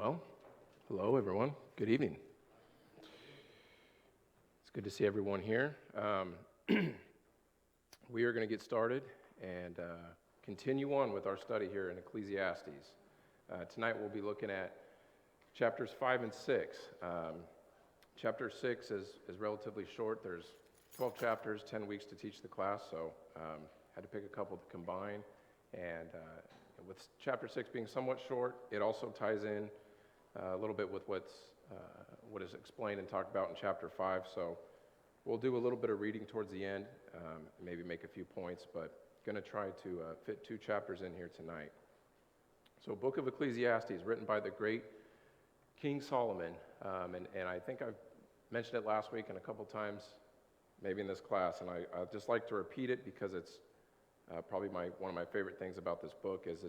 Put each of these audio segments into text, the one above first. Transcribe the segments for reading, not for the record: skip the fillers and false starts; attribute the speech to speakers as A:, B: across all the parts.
A: Well, hello everyone. Good evening. It's good to see everyone here. We are going to get started and continue on with our study here in Ecclesiastes. Tonight we'll be looking at chapters 5 and 6. Chapter 6 is relatively short. There's 12 chapters, 10 weeks to teach the class, so had to pick a couple to combine. And with chapter 6 being somewhat short, it also ties in a little bit with what is explained and talked about in chapter 5. So we'll do a little bit of reading towards the end, maybe make a few points, but going to try to fit 2 chapters in here tonight. So Book of Ecclesiastes, written by the great King Solomon, and I think I've mentioned it last week and a couple times, maybe in this class, and I'd just like to repeat it because it's probably one of my favorite things about this book is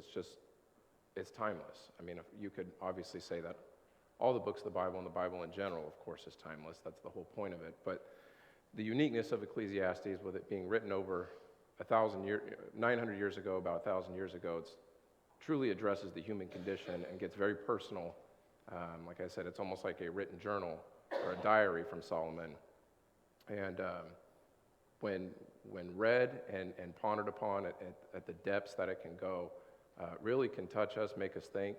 A: it's timeless. I mean, you could obviously say that all the books of the Bible and the Bible in general, of course, is timeless. That's the whole point of it. But the uniqueness of Ecclesiastes, with it being written over 900 years ago, about 1,000 years ago, it truly addresses the human condition and gets very personal. Like I said, it's almost like a written journal or a diary from Solomon. And when read and pondered upon at the depths that it can go, really can touch us, make us think,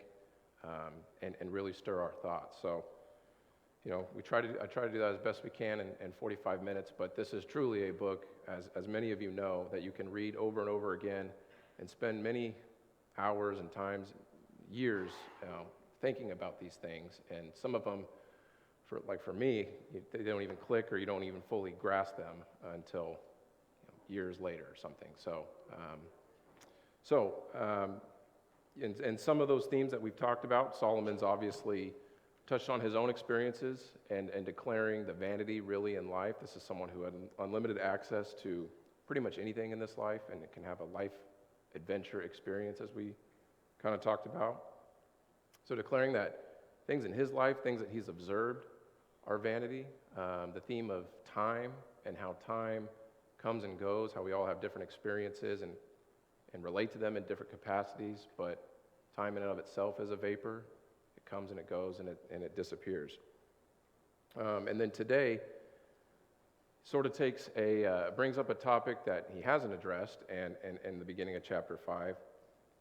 A: and really stir our thoughts. So, you know, I try to do that as best we can in 45 minutes, but this is truly a book, as many of you know, that you can read over and over again and spend many hours and times, years, thinking about these things. And some of them, for me, they don't even click, or you don't even fully grasp them until years later or something. And some of those themes that we've talked about, Solomon's obviously touched on his own experiences and declaring the vanity really in life. This is someone who had unlimited access to pretty much anything in this life, and it can have a life adventure experience, as we kind of talked about. So declaring that things in his life, things that he's observed, are vanity. The theme of time and how time comes and goes, how we all have different experiences and relate to them in different capacities, but time in and of itself is a vapor. It comes and it goes and it disappears. And then today sort of brings up a topic that he hasn't addressed and in the beginning of chapter 5,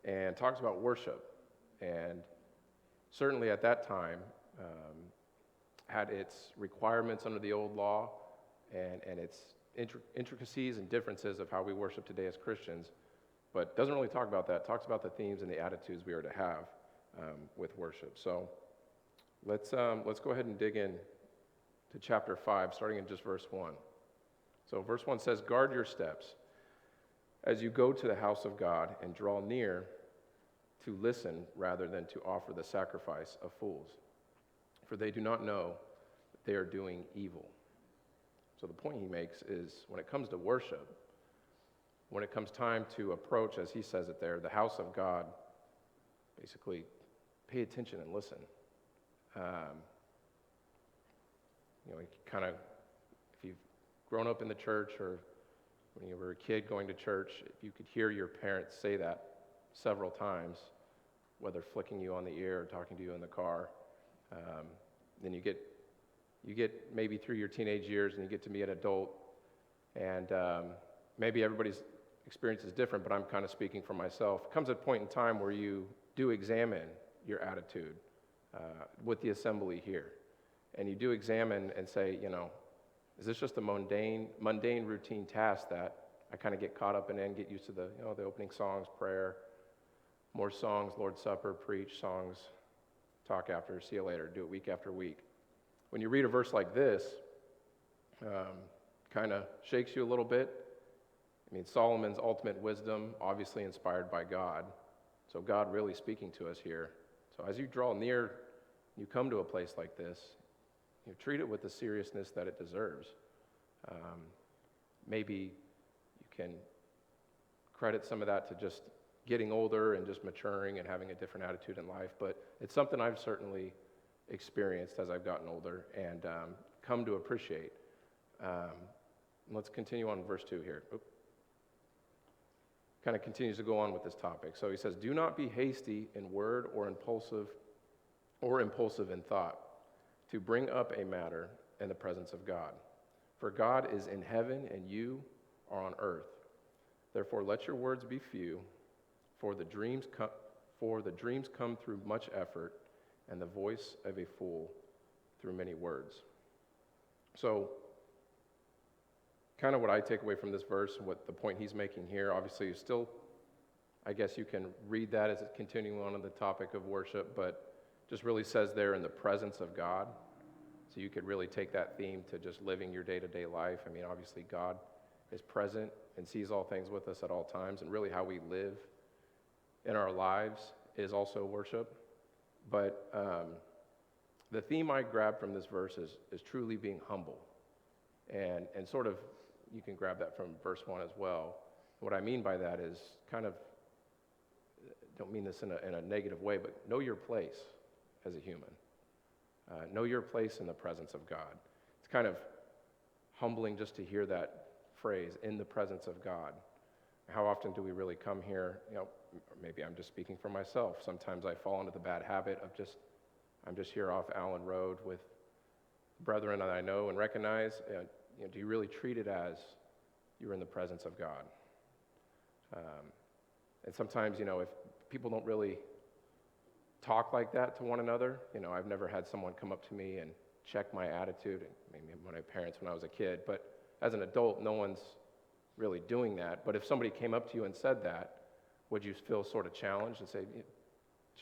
A: and talks about worship. And certainly at that time had its requirements under the old law and its intricacies and differences of how we worship today as Christians, but doesn't really talk about that. It talks about the themes and the attitudes we are to have with worship. So let's go ahead and dig in to chapter 5, starting in just verse 1. So verse 1 says, "Guard your steps as you go to the house of God, and draw near to listen rather than to offer the sacrifice of fools, for they do not know that they are doing evil." So the point he makes is, when it comes to worship, when it comes time to approach, as he says it there, the house of God, basically pay attention and listen. If you've grown up in the church, or when you were a kid going to church, if you could hear your parents say that several times, whether flicking you on the ear or talking to you in the car, then you get maybe through your teenage years and you get to be an adult, and maybe everybody's experience is different, but I'm kind of speaking for myself. It comes a point in time where you do examine your attitude with the assembly here, and you do examine and say, is this just a mundane routine task that I kind of get caught up in and get used to the opening songs, prayer, more songs, Lord's Supper, preach, songs, talk after, see you later, do it week after week. When you read a verse like this, kind of shakes you a little bit. I mean, Solomon's ultimate wisdom, obviously inspired by God. So God really speaking to us here. So as you draw near, you come to a place like this, you treat it with the seriousness that it deserves. Maybe you can credit some of that to just getting older and just maturing and having a different attitude in life, but it's something I've certainly experienced as I've gotten older and come to appreciate. Let's continue on verse 2 here. Kind of continues to go on with this topic. So he says, "Do not be hasty in word or impulsive or impulsive in thought, to bring up a matter in the presence of God. For God is in heaven and you are on earth. Therefore let your words be few, for the dreams come through much effort, and the voice of a fool through many words. So, kind of what I take away from this verse, what the point he's making here, obviously is still, I guess you can read that as it's continuing on the topic of worship, but just really says there in the presence of God. So you could really take that theme to just living your day-to-day life. I mean, obviously God is present and sees all things with us at all times, and really how we live in our lives is also worship. But the theme I grabbed from this verse is truly being humble. And sort of, you can grab that from verse 1 as well. What I mean by that is kind of, don't mean this in a negative way, but know your place as a human. Know your place in the presence of God. It's kind of humbling just to hear that phrase, in the presence of God. How often do we really come here, maybe I'm just speaking for myself. Sometimes I fall into the bad habit of I'm just here off Allen Road with brethren that I know and recognize. Do you really treat it as you're in the presence of God? And sometimes, if people don't really talk like that to one another, I've never had someone come up to me and check my attitude, maybe my parents when I was a kid, but as an adult, no one's really doing that. But if somebody came up to you and said that, would you feel sort of challenged and say,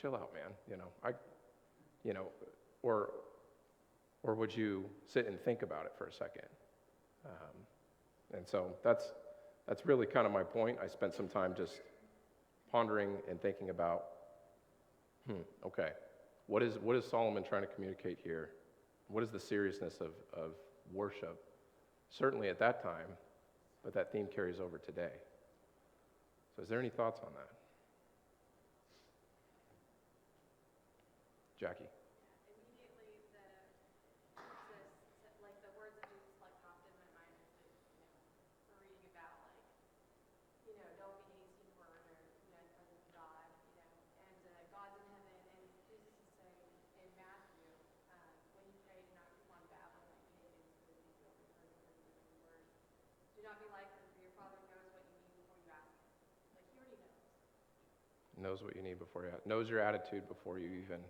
A: chill out, man, or would you sit and think about it for a second? And so that's really kind of my point. I spent some time just pondering and thinking about, okay, what is Solomon trying to communicate here? What is the seriousness of worship? Certainly at that time, but that theme carries over today. So is there any thoughts on that? Jackie?
B: Immediately, like the words that just like popped in my mind is that, we're reading about don't be hasty in word or, in the presence of God, and God's in heaven, and Jesus is saying in Matthew, when you pray, do not keep on babbling like pagans, so that you feel overheard because of many words. Do not be like them, for your Father knows what you need before you ask Him. Like, He already knows.
A: Knows what you need before you knows your attitude before you even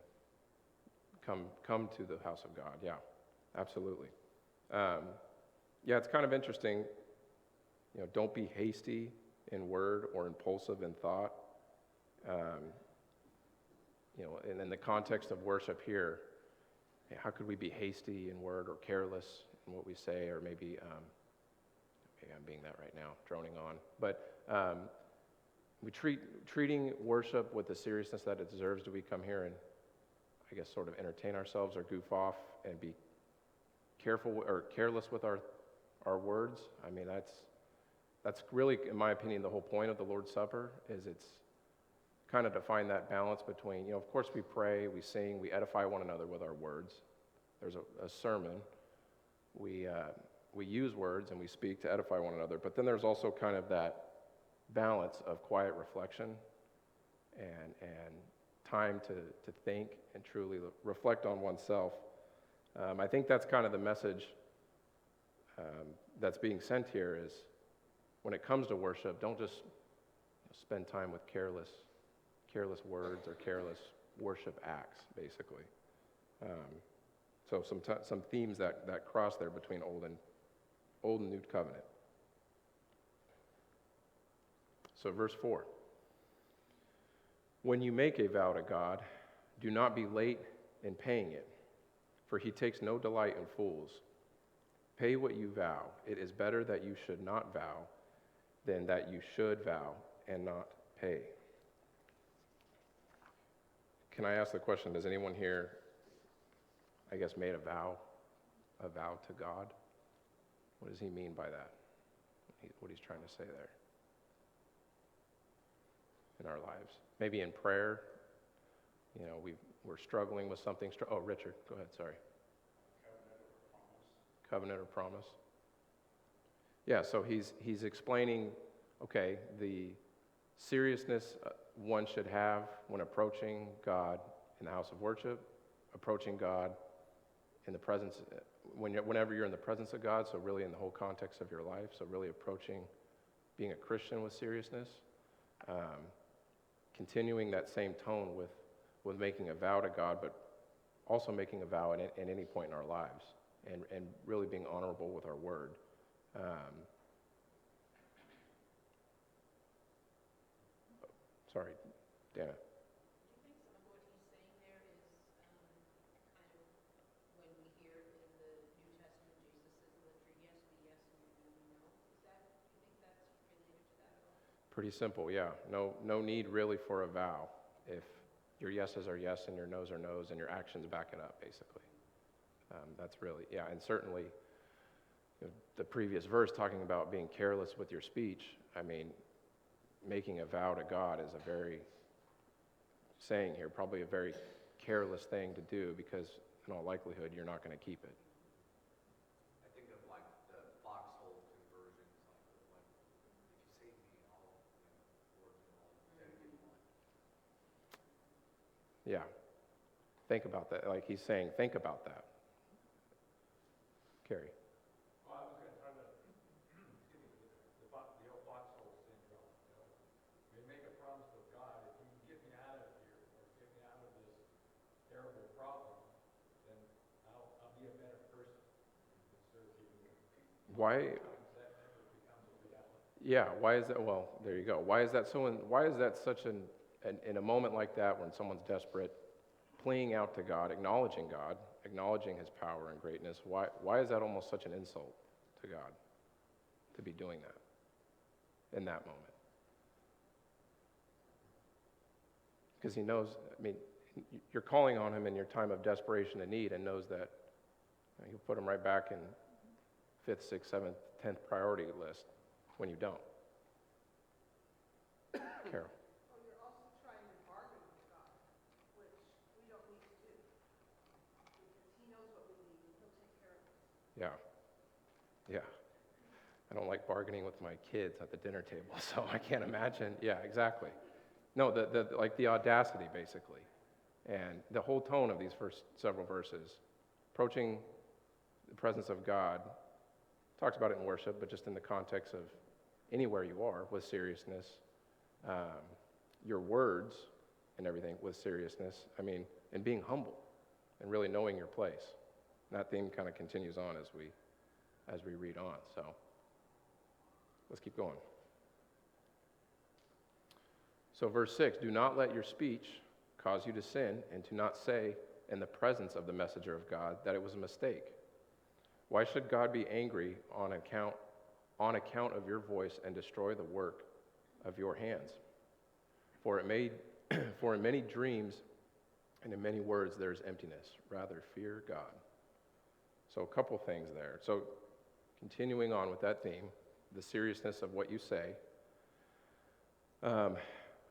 A: come to the house of God. Yeah, absolutely. Yeah, it's kind of interesting. Don't be hasty in word or impulsive in thought. And in the context of worship here, how could we be hasty in word or careless in what we say, or maybe I'm being that right now, droning on. But we treating worship with the seriousness that it deserves. Do we come here and, I guess, sort of entertain ourselves or goof off and be careful or careless with our words? I mean, that's really, in my opinion, the whole point of the Lord's Supper, is it's kind of to find that balance between, of course we pray, we sing, we edify one another with our words. There's a sermon. We use words and we speak to edify one another, but then there's also kind of that balance of quiet reflection and time to think and truly reflect on oneself. I think that's kind of the message that's being sent here is, when it comes to worship, don't just spend time with careless words or careless worship acts, basically. So some themes that cross there between Old and New Covenant. So verse 4. When you make a vow to God, do not be late in paying it, for He takes no delight in fools. Pay what you vow. It is better that you should not vow than that you should vow and not pay. Can I ask the question, does anyone here, I guess, made a vow to God? What does He mean by that? What He's trying to say there in our lives? Maybe in prayer, we're struggling with something. Oh, Richard, go ahead, sorry. Covenant or promise. Yeah, so he's explaining, okay, the seriousness one should have when approaching God in the house of worship, approaching God in the presence, whenever you're in the presence of God, so really in the whole context of your life, so really approaching being a Christian with seriousness, continuing that same tone with making a vow to God, but also making a vow at any point in our lives, and really being honorable with our word. Sorry, Dana.
C: Do you think some of what he's saying there is kind of when we hear in the New Testament, Jesus says, let your yes be yes and your no be no? Do you think that's related to that at all?
A: Pretty simple, yeah. No need really for a vow if your yeses are yes and your nos are nos and your actions back it up, basically. That's really, yeah, and certainly the previous verse talking about being careless with your speech, I mean, making a vow to God is probably a very careless thing to do, because in all likelihood you're not going to keep it.
D: I think of like the foxhole conversions, like when, if you save me, I'll, Lord, I'll dedicate my life.
A: Yeah. Think about that. Like he's saying, think about that. Carrie.
E: Well, I was going to try to, excuse me, the old foxhole syndrome. We make a promise with God, if you can get me out of here, or get me out of this terrible problem, then I'll be a better person and serve you.
A: Why?
E: Sometimes that never becomes a reality.
A: Yeah. Why is that? Well, there you go. Why is that so? Why is that such in a moment like that when someone's desperate, pleading out to God, acknowledging His power and greatness? Why is that almost such an insult to God to be doing that in that moment? Because He knows. I mean, you're calling on Him in your time of desperation and need, and knows that He'll put Him right back in 5th, 6th, 7th, 10th priority list when you don't. Carol.
C: Oh, you're also trying to bargain with God, which we don't need to do, because he knows what we need and he'll take care of us.
A: Yeah. I don't like bargaining with my kids at the dinner table, so I can't imagine. Yeah, exactly. No, the audacity, basically. And the whole tone of these first several verses, approaching the presence of God, talks about it in worship, but just in the context of anywhere you are, with seriousness, your words and everything with seriousness, I mean, and being humble and really knowing your place. And that theme kind of continues on as we read on, so let's keep going. So verse 6, do not let your speech cause you to sin, and to not say in the presence of the messenger of God that it was a mistake. Why should God be angry on account of your voice and destroy the work of your hands? For in many dreams and in many words there is emptiness. Rather fear God. So a couple things there. So continuing on with that theme, the seriousness of what you say.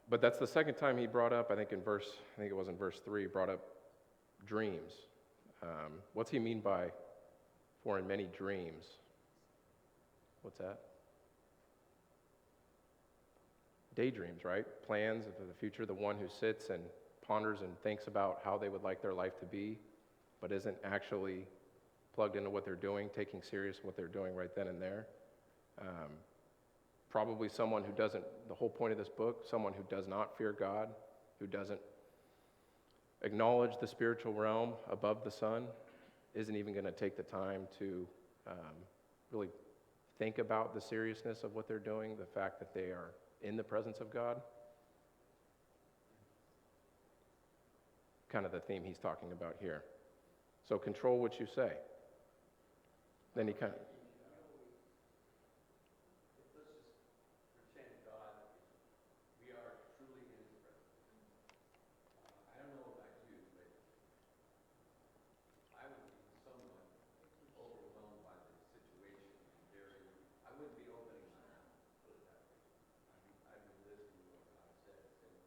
A: But that's the second time he brought up, I think it was in verse 3, brought up dreams. What's he mean by for in many dreams? What's that? Daydreams, right? Plans of the future, the one who sits and ponders and thinks about how they would like their life to be, but isn't actually plugged into what they're doing, taking serious what they're doing right then and there. Probably someone who doesn't, the whole point of this book, someone who does not fear God, who doesn't acknowledge the spiritual realm above the sun, isn't even going to take the time to really think about the seriousness of what they're doing, the fact that they are in the presence of God. Kind of the theme he's talking about here. So control what you say. Then he kind of...
D: Let's just pretend God we are truly in His presence. I don't know about you, but I would be somewhat overwhelmed by the situation. I wouldn't be opening my mouth, put it that way. I'd be listening to what God says.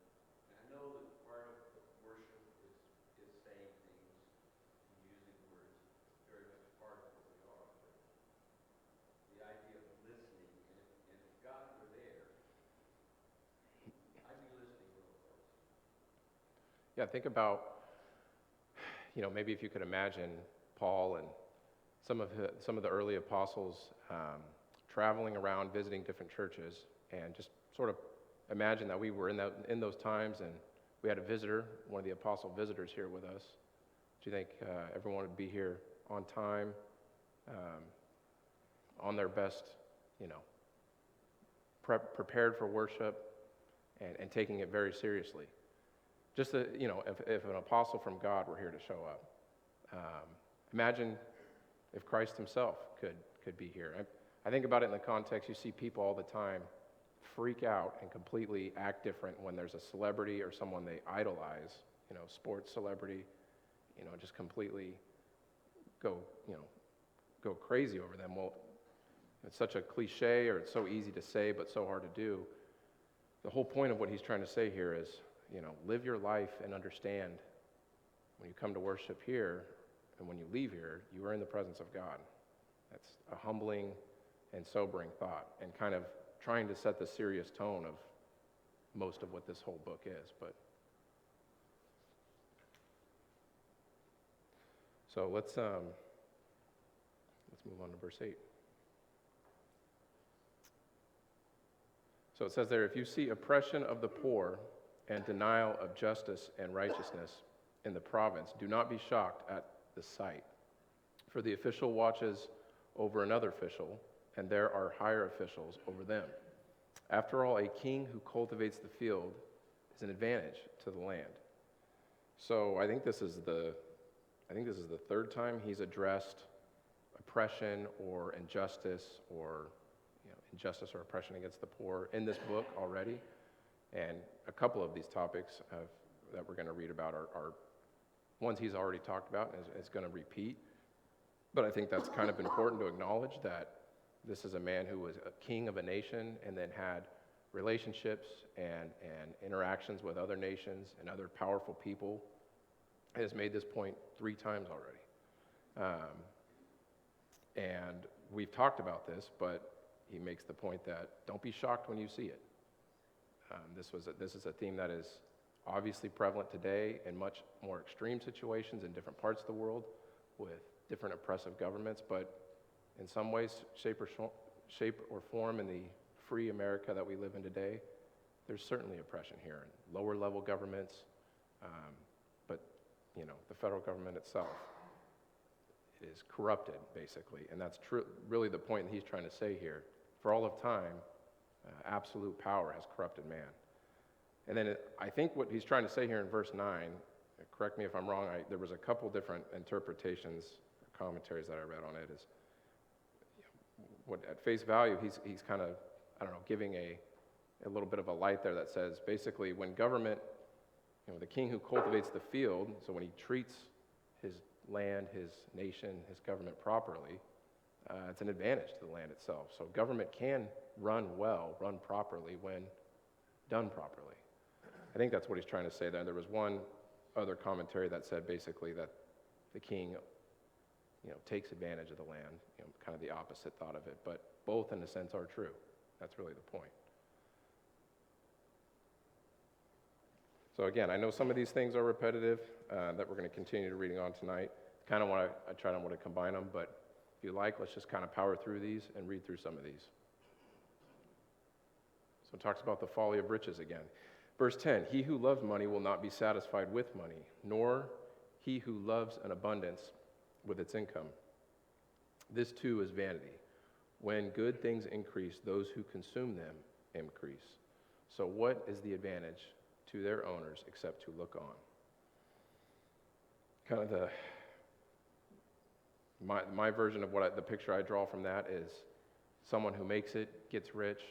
D: And I know that part of worship is saying things and using words. It's very much part of what we are. But the idea of listening, and if God were there, I'd be listening real close.
A: Yeah, think about, maybe if you could imagine Paul and some of the early apostles traveling around, visiting different churches, and just sort of imagine that we were in those times, and we had a visitor, one of the apostle visitors here with us. Do you think everyone would be here on time, on their best, prepared for worship, and taking it very seriously? Just if an apostle from God were here to show up. Imagine if Christ himself could be here. I think about it in the context, you see people all the time freak out and completely act different when there's a celebrity or someone they idolize, sports celebrity, just completely go crazy over them. Well, it's such a cliche, or it's so easy to say but so hard to do. The whole point of what he's trying to say here is, live your life and understand when you come to worship here and when you leave here, you are in the presence of God. That's a humbling and sobering thought, and kind of trying to set the serious tone of most of what this whole book is. But so let's move on to verse 8. So it says there, if you see oppression of the poor and denial of justice and righteousness in the province, do not be shocked at the sight. For the official watches over another official, and there are higher officials over them. After all, a king who cultivates the field is an advantage to the land. So I think this is the third time he's addressed oppression or injustice, or injustice or oppression against the poor in this book already. And a couple of these topics that we're going to read about are ones he's already talked about and is going to repeat. But I think that's kind of important to acknowledge that this is a man who was a king of a nation and then had relationships and interactions with other nations and other powerful people. He has made this point 3 times already. And we've talked about this, but he makes the point that don't be shocked when you see it. This is a theme that is obviously prevalent today in much more extreme situations in different parts of the world with different oppressive governments, but in some ways, shape or form, in the free America that we live in today, there's certainly oppression here in lower level governments, but the federal government itself is corrupted, basically, and that's really the point that he's trying to say here. For all of time, absolute power has corrupted man. And then I think what he's trying to say here in verse 9, correct me if I'm wrong, there was a couple different interpretations, commentaries that I read on it, is what at face value, he's kind of, giving a little bit of a light there that says, basically, when government, the king who cultivates the field, so when he treats his land, his nation, his government properly, it's an advantage to the land itself. So government can run properly when done properly. I think that's what he's trying to say there. There was one other commentary that said basically that the king, takes advantage of the land, kind of the opposite thought of it. But both, in a sense, are true. That's really the point. So again, I know some of these things are repetitive that we're going to continue reading on tonight. Kind of want to combine them, but if you like, let's just kind of power through these and read through some of these. So it talks about the folly of riches again. Verse 10, he who loves money will not be satisfied with money, nor he who loves an abundance with its income. This too is vanity. When good things increase, those who consume them increase. So what is the advantage to their owners except to look on? Kind of my version of the picture I draw from that is someone who makes it, gets rich,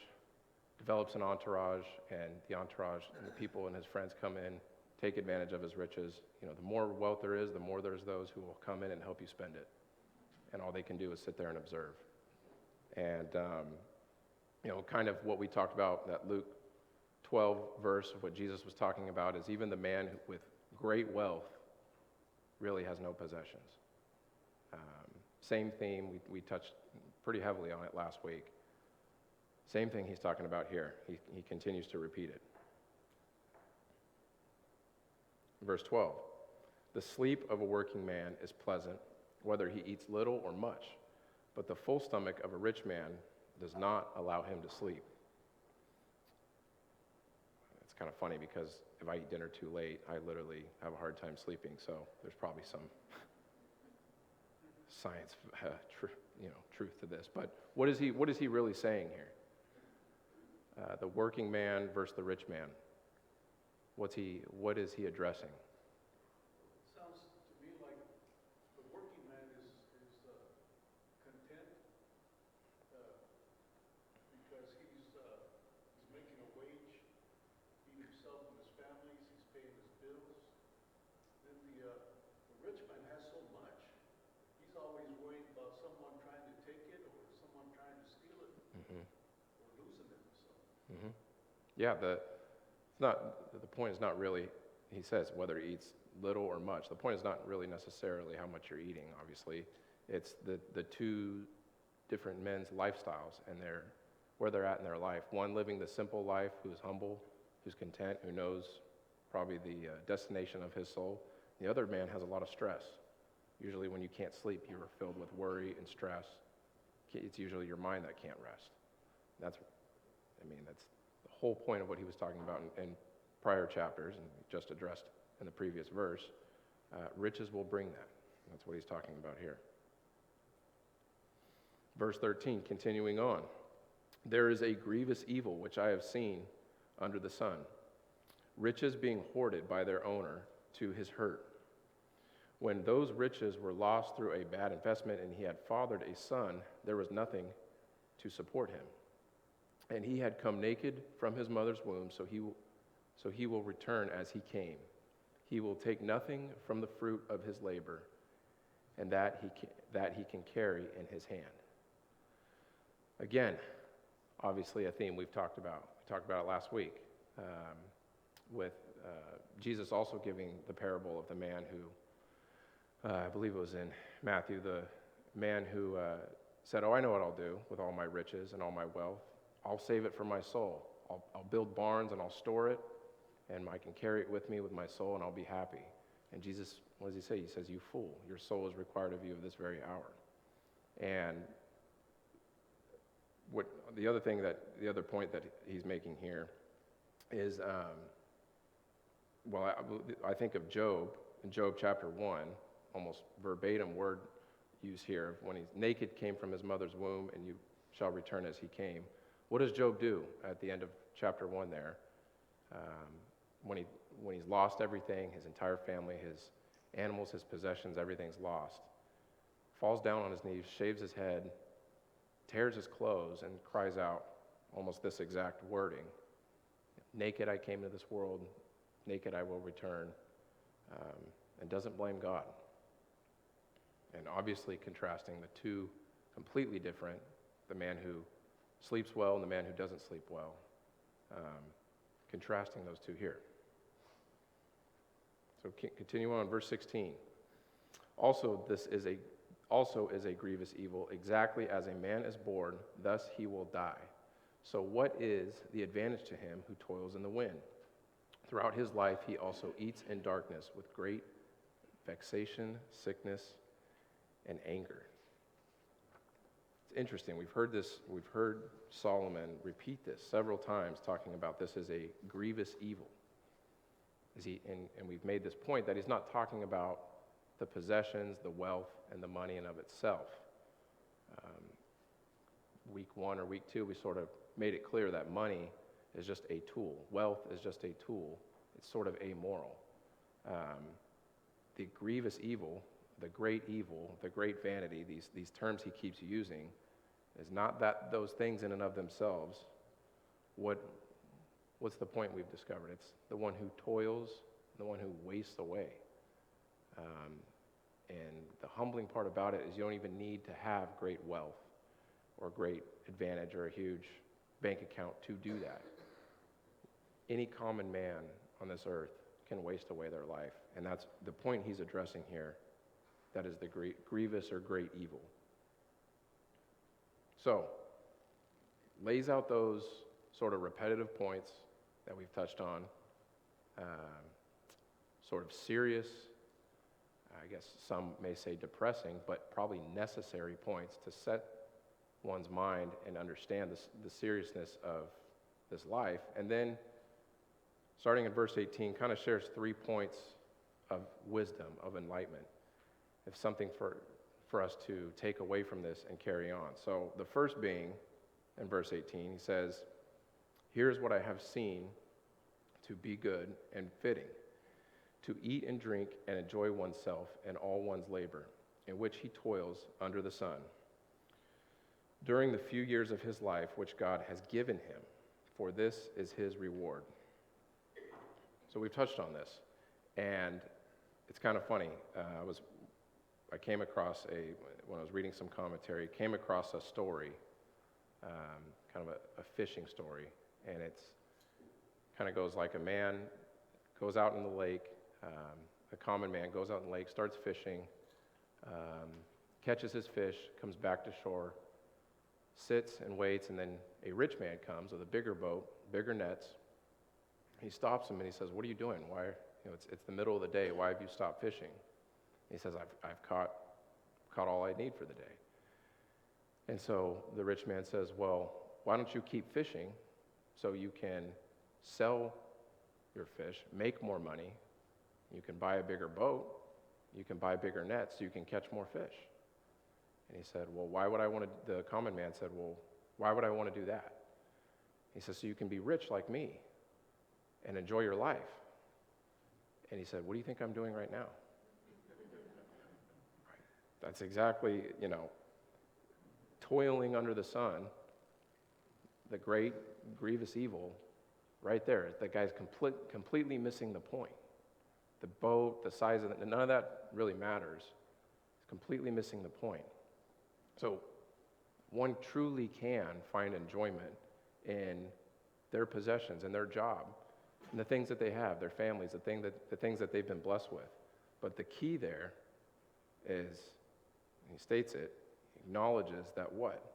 A: develops an entourage, and the entourage and the people and his friends come in, take advantage of his riches. The more wealth there is, the more there's those who will come in and help you spend it. And all they can do is sit there and observe. And, kind of what we talked about, that Luke 12 verse of what Jesus was talking about, is even the man with great wealth really has no possessions. Same theme, we touched pretty heavily on it last week. Same thing he's talking about here. He continues to repeat it. Verse 12, The sleep of a working man is pleasant, whether he eats little or much, but the full stomach of a rich man does not allow him to sleep. It's kind of funny because if I eat dinner too late, I literally have a hard time sleeping, so there's probably some science, truth to this. But what is he really saying here? The working man versus the rich man. What is he addressing?
F: Sounds to me like the working man is content because he's making a wage, feeding himself and his families, he's paying his bills. Then the rich man has so much, he's always worried about someone trying to take it or someone trying to steal it
A: Mm-hmm.
F: or losing it. So.
A: Mm-hmm. Yeah, the point is not really, he says, whether he eats little or much. The point is not really necessarily how much you're eating, obviously. It's the two different men's lifestyles and where they're at in their life. One living the simple life, who's humble, who's content, who knows probably the destination of his soul. The other man has a lot of stress. Usually when you can't sleep, you are filled with worry and stress. It's usually your mind that can't rest. That's the whole point of what he was talking about in prior chapters, and just addressed in the previous verse. Riches will bring that. That's what he's talking about here. Verse 13, continuing on. There is a grievous evil which I have seen under the sun, riches being hoarded by their owner to his hurt. When those riches were lost through a bad investment and he had fathered a son, there was nothing to support him. And he had come naked from his mother's womb, so he will return as he came. He will take nothing from the fruit of his labor, and that he can carry in his hand. Again, obviously a theme we've talked about. We talked about it last week with Jesus also giving the parable of the man who, I believe it was in Matthew, the man who said, I know what I'll do with all my riches and all my wealth. I'll save it for my soul. I'll build barns and I'll store it, and I can carry it with me with my soul, and I'll be happy. And Jesus, what does he say? He says, you fool, your soul is required of you of this very hour. And the other point that he's making here is, I think of Job, in Job chapter 1, almost verbatim word use here, when he's naked, came from his mother's womb, and you shall return as he came. What does Job do at the end of chapter 1 there? When he's lost everything, his entire family, his animals, his possessions, everything's lost. Falls down on his knees, shaves his head, tears his clothes, and cries out almost this exact wording. Naked I came into this world, naked I will return, and doesn't blame God. And obviously contrasting the two completely different, the man who sleeps well and the man who doesn't sleep well. Contrasting those two here. So continue on, verse 16. Also is a grievous evil, exactly as a man is born, thus he will die. So what is the advantage to him who toils in the wind? Throughout his life he also eats in darkness with great vexation, sickness, and anger. It's interesting. We've heard Solomon repeat this several times, talking about this as a grievous evil. And we've made this point that he's not talking about the possessions, the wealth, and the money in of itself. Week 1 or week 2, we sort of made it clear that money is just a tool. Wealth is just a tool. It's sort of amoral. The grievous evil, the great evil, the great vanity, these terms he keeps using, is not that those things in and of themselves. What's the point we've discovered? It's the one who toils, the one who wastes away. And the humbling part about it is you don't even need to have great wealth or great advantage or a huge bank account to do that. Any common man on this earth can waste away their life. And that's the point he's addressing here. That is the grievous or great evil. So, lays out those sort of repetitive points that we've touched on, sort of serious I guess some may say depressing, but probably necessary points to set one's mind and understand the seriousness of this life. And then, starting in verse 18, kind of shares 3 points of wisdom, of enlightenment, if something for us to take away from this and carry on. So the first being, in verse 18, he says, "Here's what I have seen to be good and fitting, to eat and drink and enjoy oneself and all one's labor, in which he toils under the sun, during the few years of his life which God has given him, for this is his reward." So we've touched on this, and it's kind of funny. I came across when I was reading some commentary, came across a story, kind of a fishing story, and it's kind of goes like a man goes out in the lake, a common man goes out in the lake, starts fishing, catches his fish, comes back to shore, sits and waits, and then a rich man comes with a bigger boat, bigger nets. He stops him and he says, "What are you doing? Why? It's the middle of the day. Why have you stopped fishing?" He says, "I've caught all I need for the day." And so the rich man says, "Well, why don't you keep fishing so you can sell your fish, make more money, you can buy a bigger boat, you can buy bigger nets, so you can catch more fish?" And he said, "Well, the common man said, "Well, why would I want to do that?" He says, "So you can be rich like me and enjoy your life." And he said, "What do you think I'm doing right now?" Right. That's exactly, toiling under the sun, the great grievous evil, right there. The guy's completely missing the point. The boat, the size of it, none of that really matters. It's completely missing the point. So one truly can find enjoyment in their possessions and their job and the things that they have, their families, the things that they've been blessed with. But the key there is, and he states it, acknowledges that what?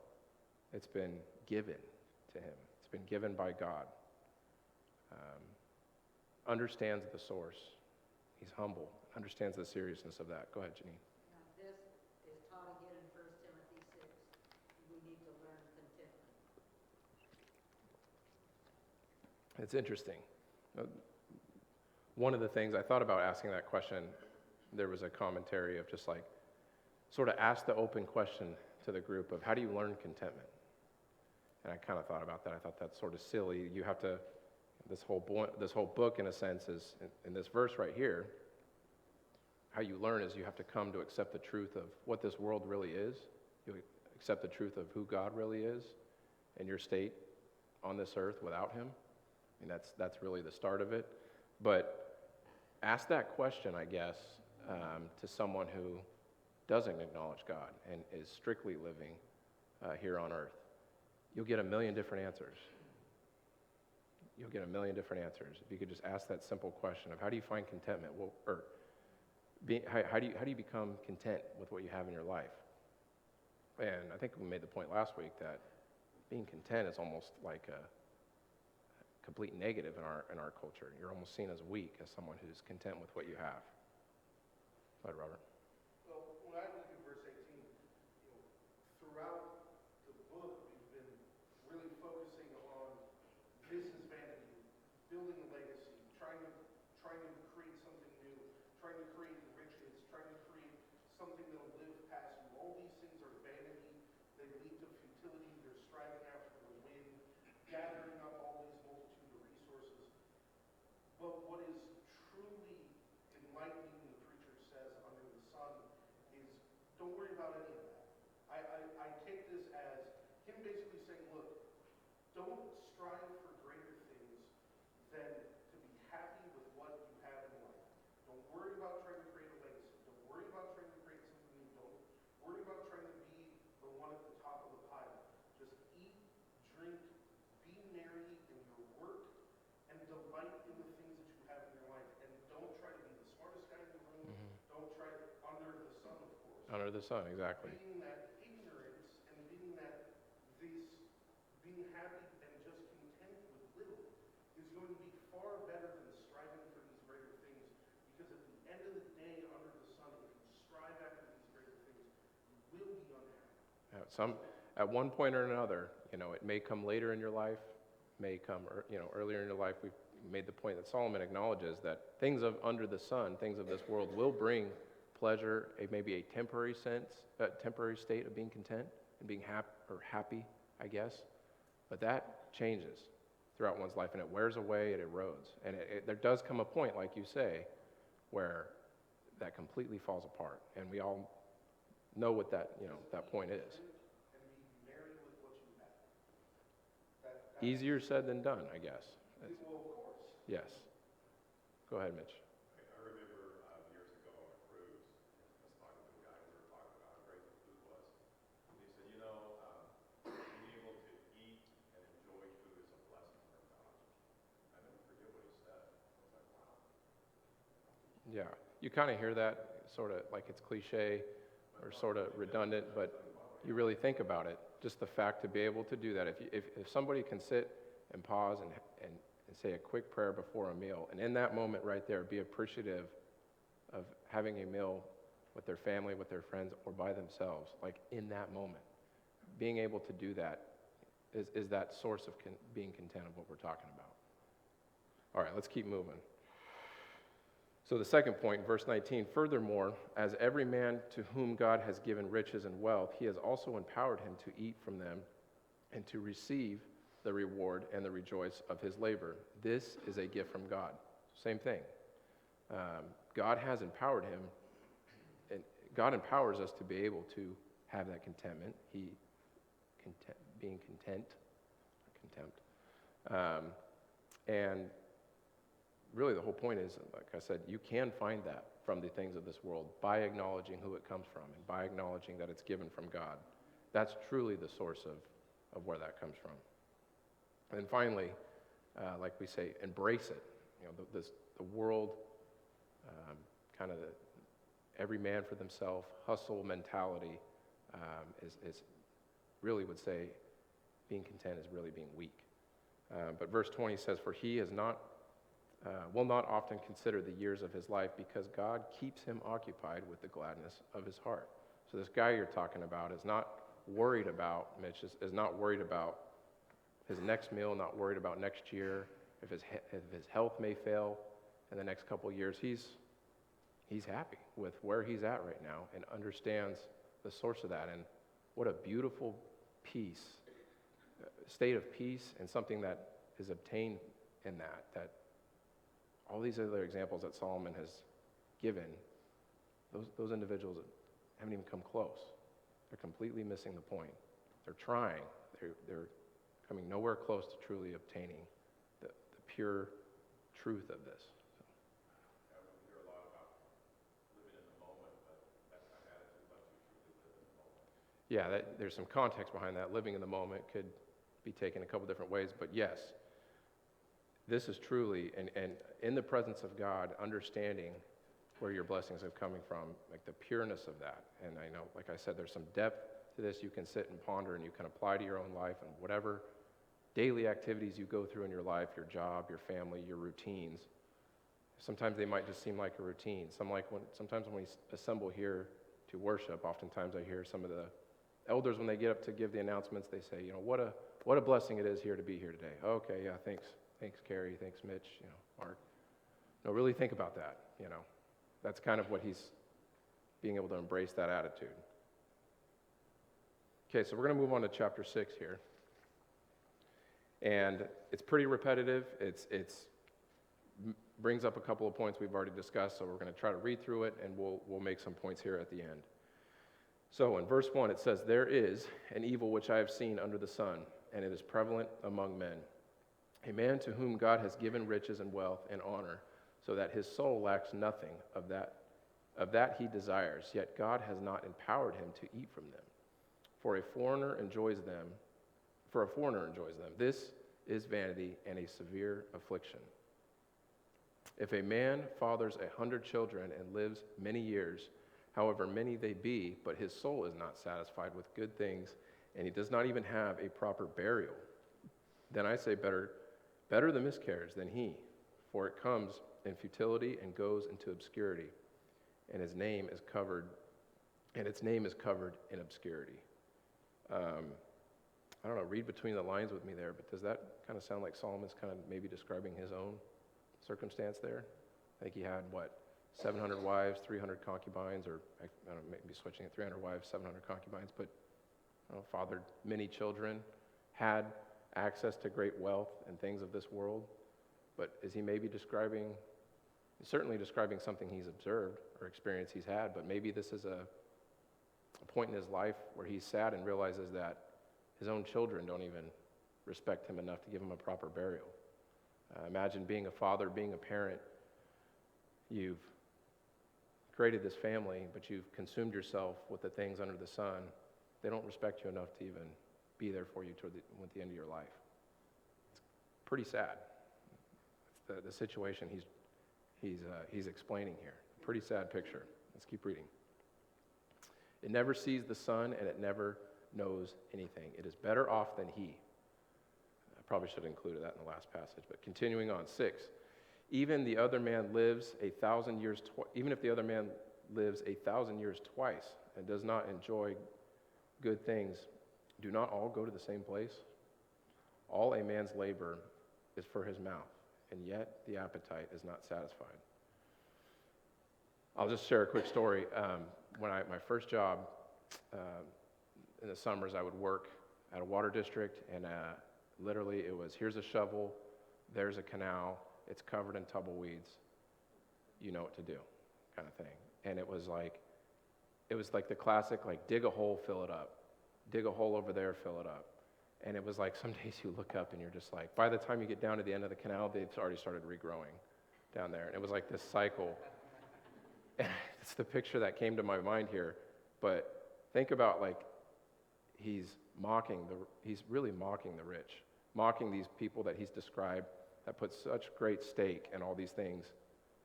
A: It's been given to him. It's been given by God. Understands the source. He's humble. Understands the seriousness of that. Go ahead, Janine.
C: Now, this is taught again in 1 Timothy 6. We need to learn contentment.
A: It's interesting. One of the things I thought about asking that question, there was a commentary of just like, sort of ask the open question to the group of how do you learn contentment? And I kind of thought about that. I thought that's sort of silly. You have to, this whole book in a sense is, in this verse right here, how you learn is you have to come to accept the truth of what this world really is. You accept the truth of who God really is and your state on this earth without him. I mean, that's really the start of it. But ask that question, I guess, to someone who doesn't acknowledge God and is strictly living here on earth. You'll get a million different answers. You'll get a million different answers. If you could just ask that simple question of how do you find contentment? How do you become content with what you have in your life? And I think we made the point last week that being content is almost like a complete negative in our culture. You're almost seen as weak, as someone who's content with what you have. Go ahead, Robert.
F: Well, when I look at verse 18, throughout the book, we've been really focusing on this is vanity, building a legacy, trying to create something new, trying to create riches, trying to create something that'll live past you. All these things are vanity. They lead to futility. They're striving after the wind, gathering up all these multitude of resources. But what is truly enlightening, the preacher says, under the sun, is don't worry about any of that. I take this as him basically saying, look, don't strive for greater things than to be happy with what you have in life. Don't worry about trying to create a legacy. Don't worry about trying to create something new. Don't worry about trying to be the one at the top of the pile. Just eat, drink, be merry in your work, and delight in the things that you have in your life. And don't try to be the smartest guy in the room. Don't try under the sun, of course.
A: Under the sun, exactly.
F: Being that ignorance and being that being happy and just content with little is going to be far better than striving for these greater things. Because at the end of the day, under the sun, if
A: Some, at one point or another, it may come later in your life, may come, earlier in your life. We've made the point that Solomon acknowledges that things of under the sun, things of this world, will bring pleasure, maybe a temporary state of being content and being happy, I guess. But that changes throughout one's life, and it wears away, it erodes. And there does come a point, like you say, where that completely falls apart. And we all know what that point is.
F: And be married with what you have.
A: Easier said than done, I guess.
F: Well, of course.
A: Yes. Go ahead, Mitch.
G: I remember years ago on a cruise, I was talking to a guy, we were talking about how great the food was. And he said, being able to eat and enjoy food is a blessing from God. I never forget what he said. I was like, wow.
A: Yeah. You kind of hear that sort of like it's cliche or sort of redundant, but you really think about it. Just the fact to be able to do that. If somebody can sit and pause and say a quick prayer before a meal, and in that moment right there, be appreciative of having a meal with their family, with their friends, or by themselves, like in that moment. Being able to do that is that source of being content of what we're talking about. All right, let's keep moving. So the second point, verse 19, furthermore, as every man to whom God has given riches and wealth, he has also empowered him to eat from them and to receive the reward and the rejoice of his labor. This is a gift from God. Same thing. God has empowered him, and God empowers us to be able to have that contentment. Being content, contempt. And really the whole point is, like I said, you can find that from the things of this world by acknowledging who it comes from and by acknowledging that it's given from God. That's truly the source of where that comes from. And then finally, like we say, embrace it. The world, kind of every man for themselves, hustle mentality is really would say being content is really being weak. But verse 20 says, for he will not often consider the years of his life because God keeps him occupied with the gladness of his heart. So this guy you're talking about is not worried about, Mitch, is not worried about his next meal, not worried about next year, if his health may fail in the next couple of years. He's happy with where he's at right now and understands the source of that. And what a beautiful state of peace, and something that is obtained in that all these other examples that Solomon has given, those individuals haven't even come close. They're completely missing the point. They're trying. They're coming nowhere close to truly obtaining the pure truth of this.
G: We hear a lot about living in the moment, but that's not attitude, but you truly live in the moment.
A: Yeah, there's some context behind that. Living in the moment could be taken a couple different ways, but yes, this is truly, and in the presence of God, understanding where your blessings are coming from, like the pureness of that. And I know, like I said, there's some depth to this you can sit and ponder and you can apply to your own life and whatever daily activities you go through in your life, your job, your family, your routines. Sometimes they might just seem like a routine. Sometimes when we assemble here to worship, oftentimes I hear some of the elders, when they get up to give the announcements, they say, what a blessing it is here to be here today. Okay, yeah, thanks. Thanks, Carrie. Thanks, Mitch. Mark. No, really think about that. That's kind of what he's being able to embrace that attitude. Okay, so we're going to move on to chapter 6 here. And it's pretty repetitive. It's brings up a couple of points we've already discussed, so we're going to try to read through it, and we'll make some points here at the end. So in verse 1, it says, there is an evil which I have seen under the sun, and it is prevalent among men. A man to whom God has given riches and wealth and honor, so that his soul lacks nothing of that he desires, yet God has not empowered him to eat from them. For a foreigner enjoys them. This is vanity and a severe affliction. If a man fathers 100 children and lives many years, however many they be, but his soul is not satisfied with good things, and he does not even have a proper burial, then I say better the miscarriage than he, for it comes in futility and goes into obscurity, and its name is covered in obscurity. I don't know, read between the lines with me there, but does that kind of sound like Solomon's kind of maybe describing his own circumstance there? I think he had, 700 wives, 300 concubines, or I don't know, maybe switching it, 300 wives, 700 concubines, but fathered many children, had access to great wealth and things of this world. But is he maybe certainly describing something he's observed or experience he's had, but maybe this is a point in his life where he's sad and realizes that his own children don't even respect him enough to give him a proper burial. Imagine being a father, being a parent. You've created this family, but you've consumed yourself with the things under the sun. They don't respect you enough to even be there for you at the end of your life. It's pretty sad. It's the situation he's explaining here. Pretty sad picture. Let's keep reading. It never sees the sun, and it never knows anything. It is better off than he. I probably should have included that in the last passage, but continuing on, 6. Even if the other man lives 1,000 years twice and does not enjoy good things, do not all go to the same place? All a man's labor is for his mouth, and yet the appetite is not satisfied. I'll just share a quick story. My first job, in the summers, I would work at a water district, and literally it was, here's a shovel, there's a canal, it's covered in tumbleweeds, you know what to do, kind of thing. And it was like the classic, dig a hole, fill it up. Dig a hole over there, fill it up. And it was like some days you look up and you're just like, by the time you get down to the end of the canal, they've already started regrowing down there. And it was like this cycle. And it's the picture that came to my mind here. But think about he's really mocking the rich, mocking these people that he's described that put such great stake in all these things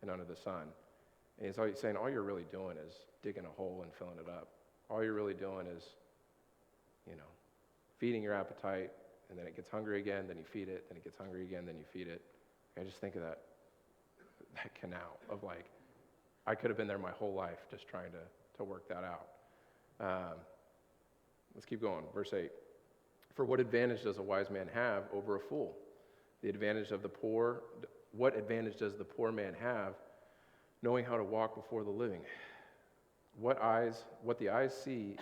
A: and under the sun. And he's saying, all you're really doing is digging a hole and filling it up. All you're really doing is, feeding your appetite, and then it gets hungry again, then you feed it, then it gets hungry again, then you feed it. I just think of that canal of I could have been there my whole life just trying to work that out. Let's keep going. Verse 8. For what advantage does a wise man have over a fool? What advantage does the poor man have knowing how to walk before the living? What the eyes see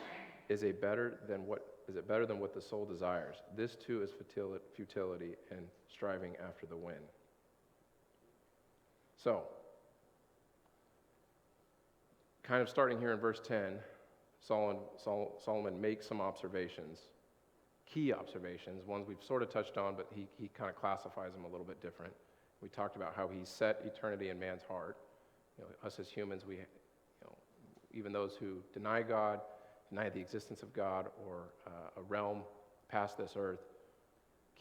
A: is it better than what the soul desires? This too is futility and striving after the wind. So, kind of starting here in verse 10, Solomon makes some observations, key observations, ones we've sort of touched on, but he kind of classifies them a little bit different. We talked about how he set eternity in man's heart. Us as humans, even those who deny God, deny the existence of God or a realm past this earth,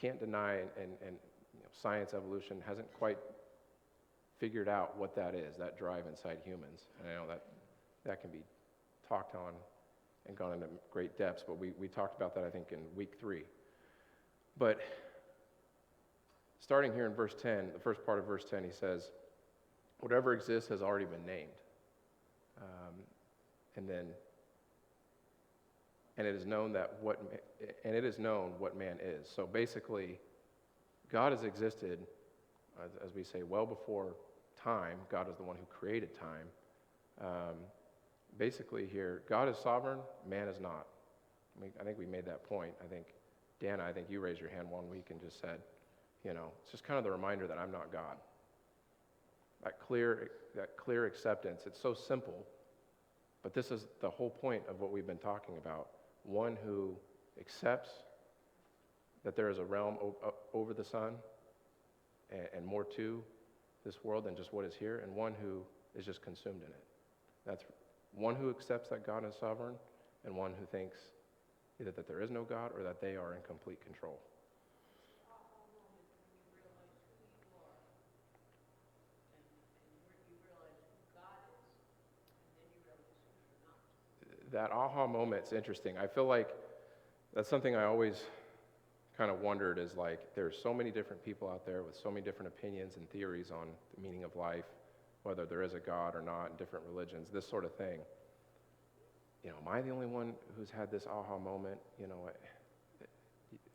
A: can't deny, and science, evolution hasn't quite figured out what that is, that drive inside humans. And I know that can be talked on and gone into great depths, but we talked about that, I think, in week 3. But starting here in verse 10, the first part of verse 10, he says, whatever exists has already been named. And it is known what man is. So basically, God has existed, as we say, well before time. God is the one who created time. Basically here, God is sovereign, man is not. I think we made that point. I think, Dan, you raised your hand one week and just said, it's just kind of the reminder that I'm not God. That clear acceptance. It's so simple, but this is the whole point of what we've been talking about. One who accepts that there is a realm over the sun and more to this world than just what is here, and one who is just consumed in it. That's one who accepts that God is sovereign, and one who thinks either that there is no God or that they are in complete control. That aha moment's interesting. I feel like that's something I always kind of wondered is there's so many different people out there with so many different opinions and theories on the meaning of life, whether there is a God or not, in different religions, this sort of thing. am I the only one who's had this aha moment?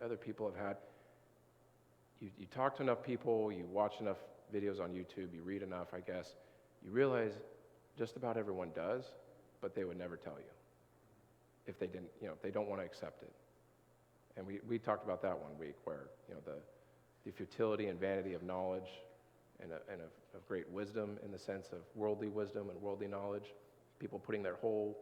A: Other people have had. You talk to enough people, you watch enough videos on YouTube, you read enough, I guess, you realize just about everyone does, but they would never tell you if they didn't, if they don't want to accept it. And we talked about that one week where, the futility and vanity of knowledge and of great wisdom in the sense of worldly wisdom and worldly knowledge, people putting their whole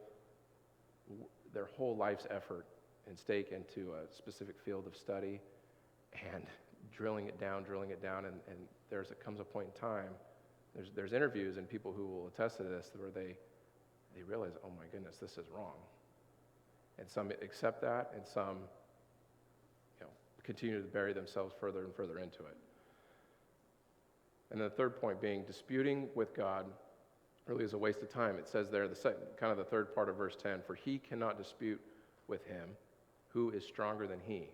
A: life's effort and stake into a specific field of study and drilling it down, and comes a point in time, there's interviews and people who will attest to this where they realize, oh my goodness, this is wrong. And some accept that, and some continue to bury themselves further and further into it. And the third point being, disputing with God really is a waste of time. It says there, the third part of verse 10, for he cannot dispute with him who is stronger than he.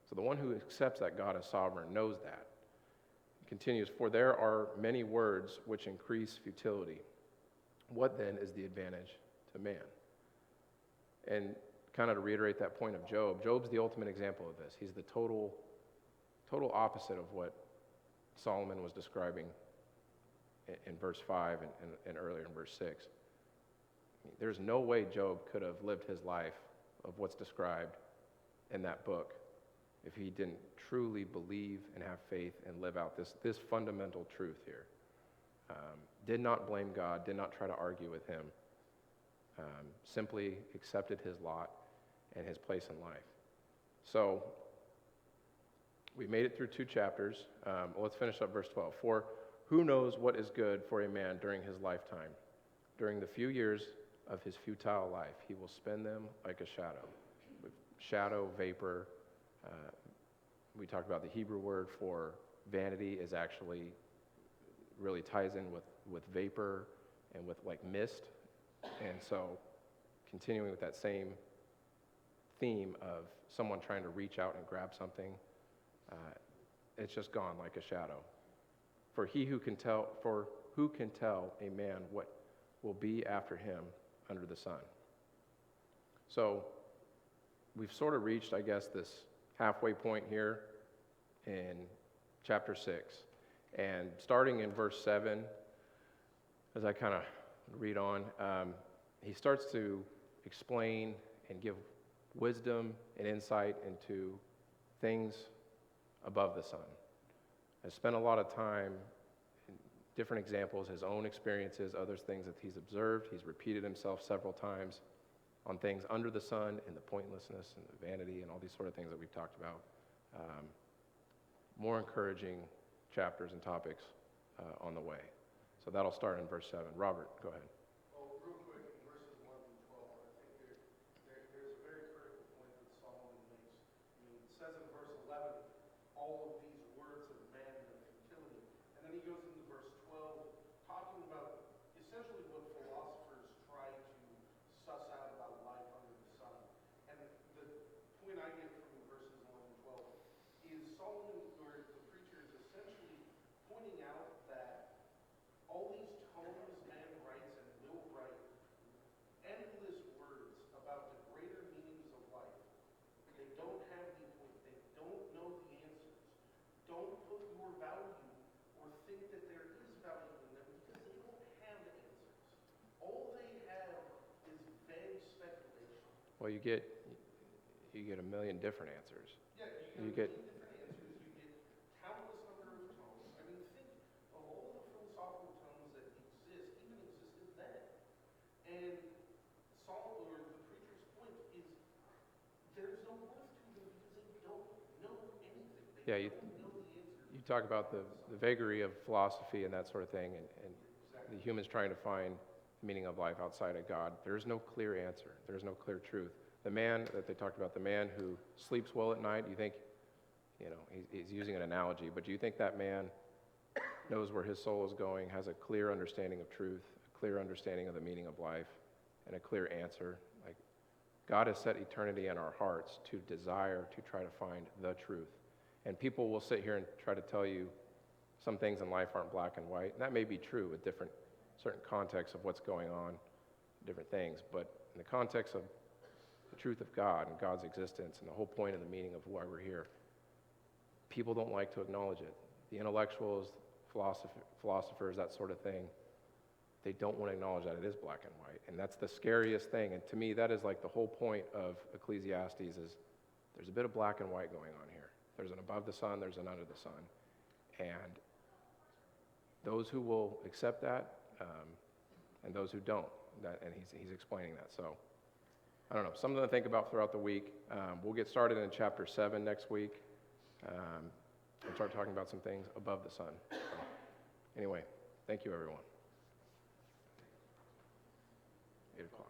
A: So the one who accepts that God is sovereign knows that. It continues, for there are many words which increase futility. What then is the advantage to man? And kind of to reiterate that point of Job's the ultimate example of this. He's the total opposite of what Solomon was describing in verse 5 and earlier in verse 6. There's no way Job could have lived his life of what's described in that book if he didn't truly believe and have faith and live out this fundamental truth here. Did not blame God, did not try to argue with him, simply accepted his lot and his place in life. So, we made it through 2 chapters. Let's finish up verse 12. For who knows what is good for a man during his lifetime? During the few years of his futile life, he will spend them like a shadow. Shadow, vapor. We talked about the Hebrew word for vanity is actually really ties in with vapor and with like mist. And so continuing with that same theme of someone trying to reach out and grab something, it's just gone like a shadow. For who can tell a man what will be after him under the sun? So we've sort of reached, I guess, this halfway point here in chapter 6. And starting in verse 7, as I kind of read on, he starts to explain and give wisdom and insight into things above the sun. I spent a lot of time in different examples, his own experiences, others things that he's observed. He's repeated himself several times on things under the sun and the pointlessness and the vanity and all these sort of things that we've talked about. More encouraging chapters and topics on the way. So that'll start in verse 7. Robert, go ahead.
F: Well, real quick, in verses 1 through 12, I think there's a very critical point that Solomon makes. I mean, it says in verse 11, all of these words of man and of futility. And then he goes into verse 12, talking about essentially what philosophers try to suss out about life under the sun. And the point I get from verses 11 and 12 is Solomon, or the preacher, is essentially pointing out that all these tomes man writes and will write endless words about the greater meanings of life. They don't have the point. They don't know the answers. Don't put your value or think that there is value in them because they don't have answers. All they have is vague speculation.
A: Well, you get a million different answers.
F: Yeah,
A: You
F: you
A: get
F: get different answers. You get countless number of tomes. I mean, think of all the philosophical tomes that even existed then. And Solomon, or the preacher's point is, there's no worth to them because they don't know anything.
A: Yeah,
F: They don't know the answers.
A: you talk about the vagary of philosophy and that sort of thing, and the humans trying to find the meaning of life outside of God. There's no clear answer. There's no clear truth. The man that they talked about, the man who sleeps well at night, you think, he's using an analogy, but do you think that man knows where his soul is going, has a clear understanding of truth, a clear understanding of the meaning of life, and a clear answer? Like, God has set eternity in our hearts to desire to try to find the truth. And people will sit here and try to tell you some things in life aren't black and white. And that may be true with certain contexts of what's going on, different things, but in the context of the truth of God and God's existence and the whole point of the meaning of why we're here, people don't like to acknowledge it. The intellectuals, philosophers, that sort of thing, they don't want to acknowledge that it is black and white. And that's the scariest thing. And to me, that is like the whole point of Ecclesiastes is there's a bit of black and white going on here. There's an above the sun, there's an under the sun. And those who will accept that and those who don't, and he's explaining that. So, I don't know, something to think about throughout the week. We'll get started in chapter 7 next week and start talking about some things above the sun. So, anyway, thank you, everyone. 8 o'clock.